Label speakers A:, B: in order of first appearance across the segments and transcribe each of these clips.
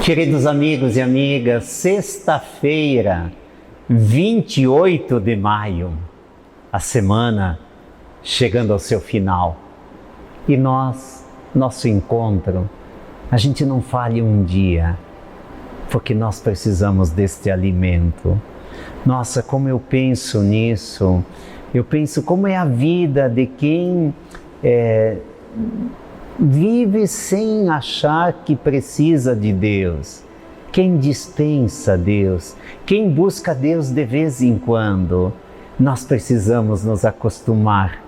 A: Queridos amigos e amigas, sexta-feira, 28 de maio, a semana chegando ao seu final. E nosso encontro, a gente não falha um dia, porque nós precisamos deste alimento. Nossa, como eu penso nisso, eu penso como é a vida de quem vive sem achar que precisa de Deus, quem dispensa Deus, quem busca Deus de vez em quando. Nós precisamos nos acostumar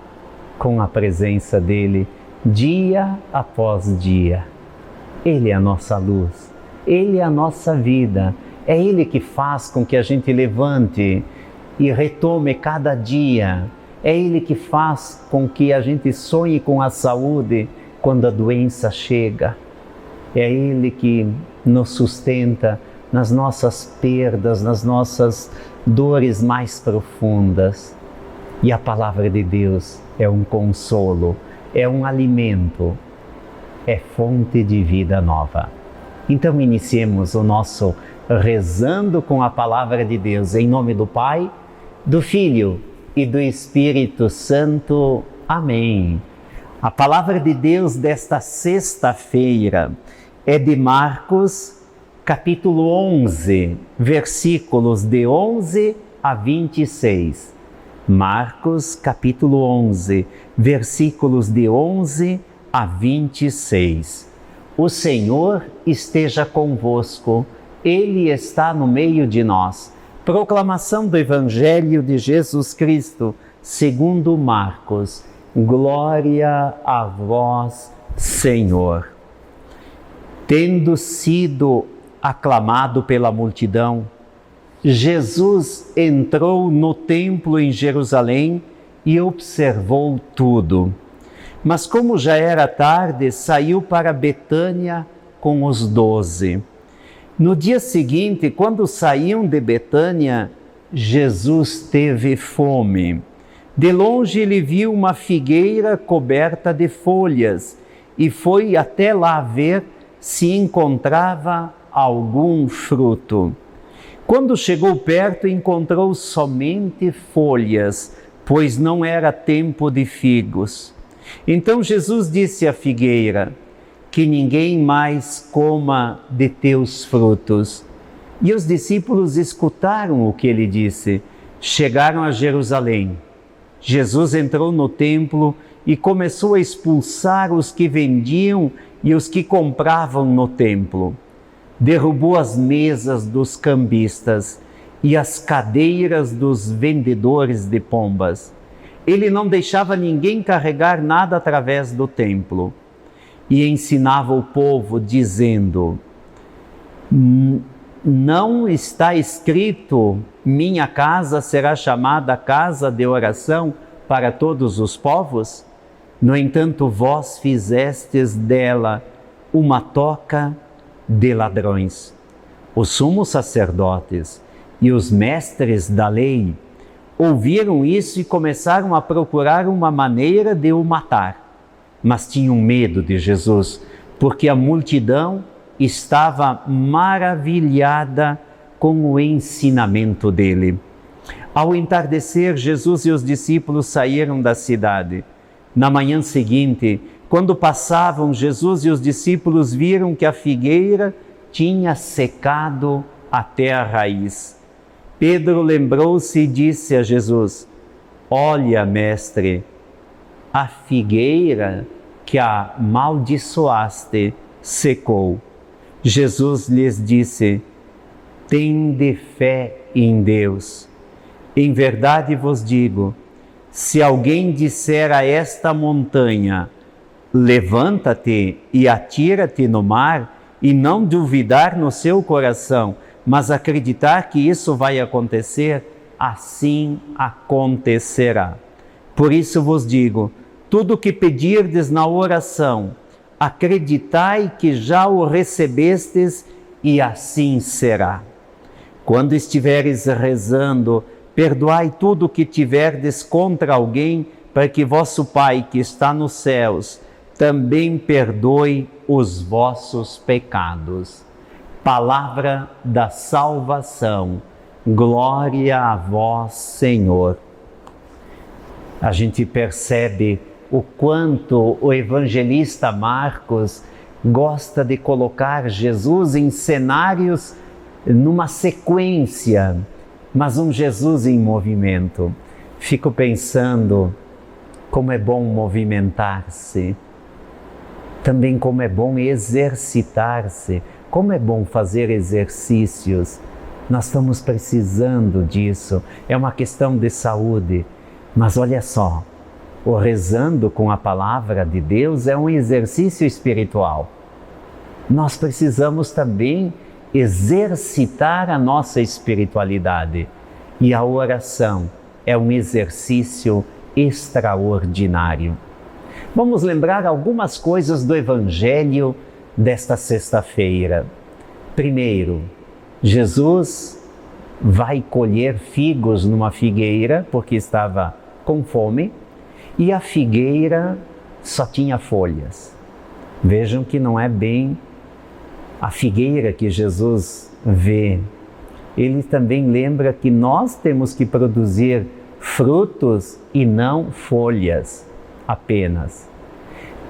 A: com a presença dEle dia após dia. Ele é a nossa luz, Ele é a nossa vida, é Ele que faz com que a gente levante e retome cada dia, é Ele que faz com que a gente sonhe com a saúde quando a doença chega. É Ele que nos sustenta nas nossas perdas, nas nossas dores mais profundas. E a palavra de Deus é um consolo, é um alimento, é fonte de vida nova. Então iniciemos o nosso rezando com a palavra de Deus, em nome do Pai, do Filho e do Espírito Santo. Amém. A palavra de Deus desta sexta-feira é de Marcos, capítulo 11, versículos de 11 a 26. Marcos, capítulo 11, versículos de 11 a 26. O Senhor esteja convosco, Ele está no meio de nós. Proclamação do Evangelho de Jesus Cristo, segundo Marcos. Glória a vós, Senhor. Tendo sido aclamado pela multidão, Jesus entrou no templo em Jerusalém e observou tudo. Mas como já era tarde, saiu para Betânia com os 12. No dia seguinte, quando saíam de Betânia, Jesus teve fome. De longe ele viu uma figueira coberta de folhas e foi até lá ver se encontrava algum fruto. Quando chegou perto, encontrou somente folhas, pois não era tempo de figos. Então Jesus disse à figueira: que ninguém mais coma de teus frutos. E os discípulos escutaram o que ele disse. Chegaram a Jerusalém. Jesus entrou no templo e começou a expulsar os que vendiam e os que compravam no templo. Derrubou as mesas dos cambistas e as cadeiras dos vendedores de pombas. Ele não deixava ninguém carregar nada através do templo. E ensinava o povo, dizendo: não está escrito, minha casa será chamada casa de oração para todos os povos? No entanto, vós fizestes dela uma toca de ladrões. Os sumos sacerdotes e os mestres da lei ouviram isso e começaram a procurar uma maneira de o matar. Mas tinham medo de Jesus, porque a multidão estava maravilhada com o ensinamento dele. Ao entardecer, Jesus e os discípulos saíram da cidade. Na manhã seguinte, quando passavam, Jesus e os discípulos viram que a figueira tinha secado até a raiz. Pedro lembrou-se e disse a Jesus: olha, mestre, a figueira que amaldiçoaste secou. Jesus lhes disse: tende fé em Deus. Em verdade vos digo, se alguém disser a esta montanha, levanta-te e atira-te no mar, e não duvidar no seu coração, mas acreditar que isso vai acontecer, assim acontecerá. Por isso vos digo, tudo o que pedirdes na oração, acreditai que já o recebestes e assim será. Quando estiveres rezando, perdoai tudo o que tiverdes contra alguém, para que vosso Pai que está nos céus também perdoe os vossos pecados. Palavra da salvação. Glória a vós, Senhor. A gente percebe o quanto o evangelista Marcos gosta de colocar Jesus em cenários numa sequência, mas um Jesus em movimento. Fico pensando como é bom movimentar-se, também como é bom exercitar-se, como é bom fazer exercícios. Nós estamos precisando disso, é uma questão de saúde. Mas olha só, o rezando com a palavra de Deus é um exercício espiritual. Nós precisamos também exercitar a nossa espiritualidade. E a oração é um exercício extraordinário. Vamos lembrar algumas coisas do Evangelho desta sexta-feira. Primeiro, Jesus vai colher figos numa figueira porque estava com fome e a figueira só tinha folhas. Vejam que não é bem a figueira que Jesus vê. Ele também lembra que nós temos que produzir frutos e não folhas apenas.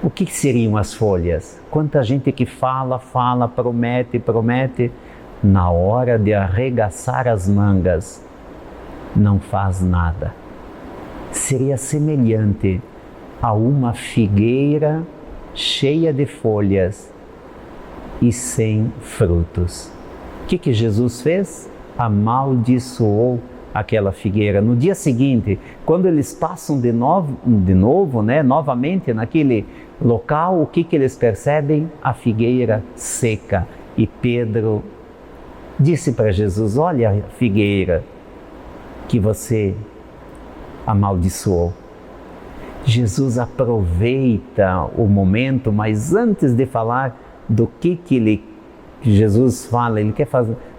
A: O que seriam as folhas? Quanta gente que fala, promete, na hora de arregaçar as mangas, não faz nada. Seria semelhante a uma figueira cheia de folhas e sem frutos. O que Jesus fez? Amaldiçoou aquela figueira. No dia seguinte, quando eles passam novamente naquele local, o que eles percebem? A figueira seca. E Pedro disse para Jesus: olha a figueira que você amaldiçoou. Jesus aproveita o momento, mas antes de falar do que Jesus fala, ele quer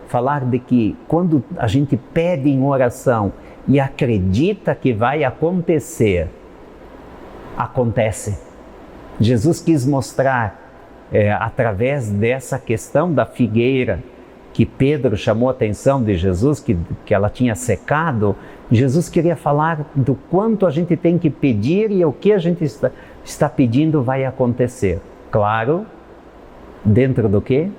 A: falar de que quando a gente pede em oração e acredita que vai acontecer, acontece. Jesus quis mostrar, através dessa questão da figueira, que Pedro chamou a atenção de Jesus, que ela tinha secado. Jesus queria falar do quanto a gente tem que pedir e o que a gente está pedindo vai acontecer. Claro, dentro do quê?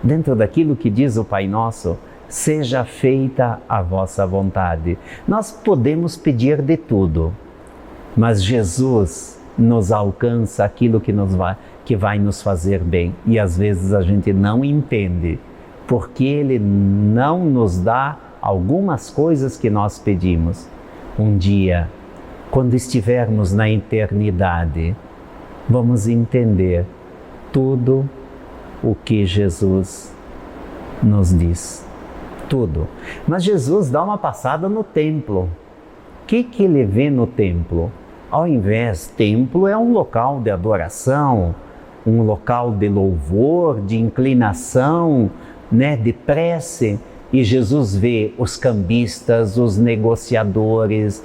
A: Dentro daquilo que diz o Pai Nosso: seja feita a vossa vontade. Nós podemos pedir de tudo, mas Jesus nos alcança aquilo que vai nos fazer bem. E às vezes a gente não entende, porque Ele não nos dá algumas coisas que nós pedimos. Um dia, quando estivermos na eternidade, vamos entender tudo o que Jesus nos diz. Tudo. Mas Jesus dá uma passada no templo. O que ele vê no templo? Ao invés, templo é um local de adoração, um local de louvor, de inclinação, de prece. E Jesus vê os cambistas, os negociadores,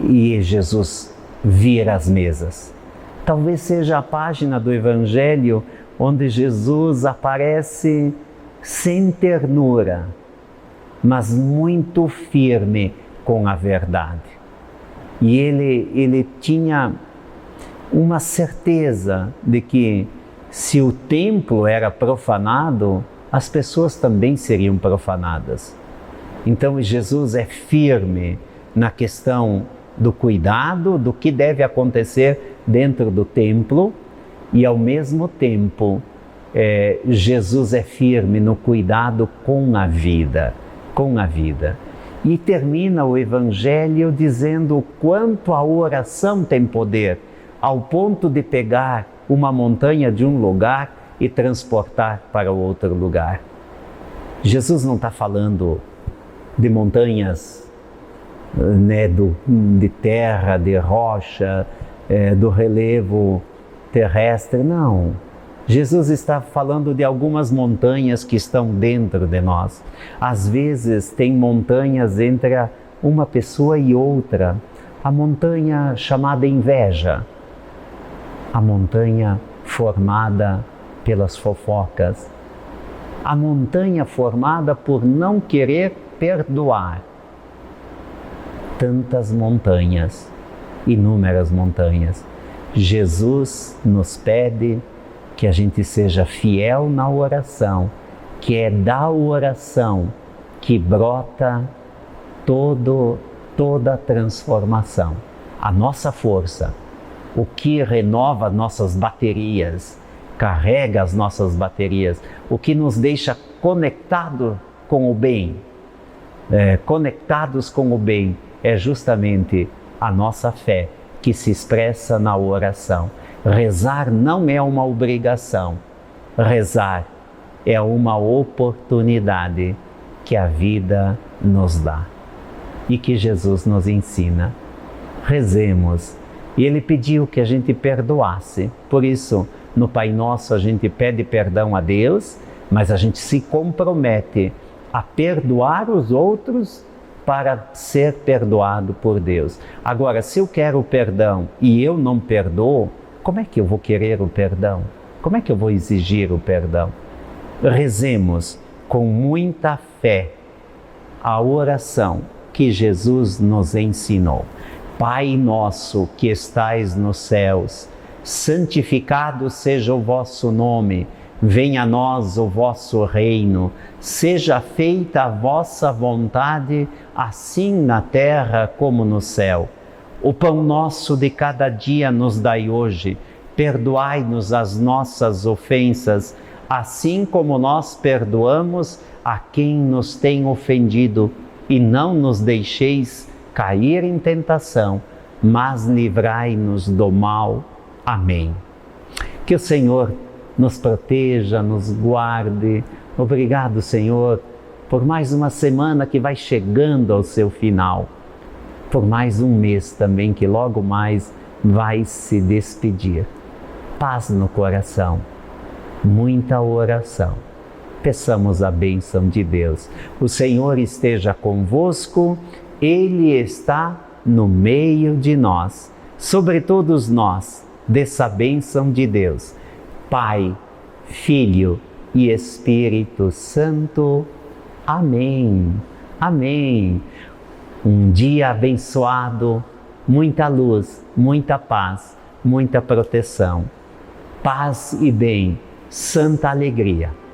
A: e Jesus vira as mesas. Talvez seja a página do Evangelho onde Jesus aparece sem ternura, mas muito firme com a verdade. E ele tinha uma certeza de que se o templo era profanado, as pessoas também seriam profanadas. Então Jesus é firme na questão do cuidado, do que deve acontecer dentro do templo, e ao mesmo tempo Jesus é firme no cuidado com a vida, E termina o Evangelho dizendo o quanto a oração tem poder, ao ponto de pegar uma montanha de um lugar e transportar para outro lugar. Jesus não está falando de montanhas, de terra, de rocha, do relevo terrestre, não. Jesus está falando de algumas montanhas que estão dentro de nós. Às vezes tem montanhas entre uma pessoa e outra. A montanha chamada inveja, a montanha formada pelas fofocas, a montanha formada por não querer perdoar. Tantas montanhas, inúmeras montanhas. Jesus nos pede que a gente seja fiel na oração, que é da oração que brota toda a transformação. A nossa força, o que renova nossas baterias, carrega as nossas baterias, o que nos deixa conectados com o bem, é justamente a nossa fé que se expressa na oração. Rezar não é uma obrigação, rezar é uma oportunidade que a vida nos dá e que Jesus nos ensina. Rezemos. E Ele pediu que a gente perdoasse. Por isso, no Pai Nosso a gente pede perdão a Deus, mas a gente se compromete a perdoar os outros para ser perdoado por Deus. Agora, se eu quero o perdão e eu não perdoo, como é que eu vou querer o perdão? Como é que eu vou exigir o perdão? Rezemos com muita fé a oração que Jesus nos ensinou. Pai nosso que estais nos céus, santificado seja o vosso nome, venha a nós o vosso reino, seja feita a vossa vontade, assim na terra como no céu. O pão nosso de cada dia nos dai hoje, perdoai-nos as nossas ofensas, assim como nós perdoamos a quem nos tem ofendido, e não nos deixeis cair em tentação, mas livrai-nos do mal. Amém. Que o Senhor nos proteja, nos guarde. Obrigado, Senhor, por mais uma semana que vai chegando ao seu final, por mais um mês também que logo mais vai se despedir. Paz no coração, muita oração. Peçamos a bênção de Deus. O Senhor esteja convosco, Ele está no meio de nós. Sobre todos nós, dessa bênção de Deus, Pai, Filho e Espírito Santo. Amém. Amém. Um dia abençoado, muita luz, muita paz, muita proteção. Paz e bem, santa alegria.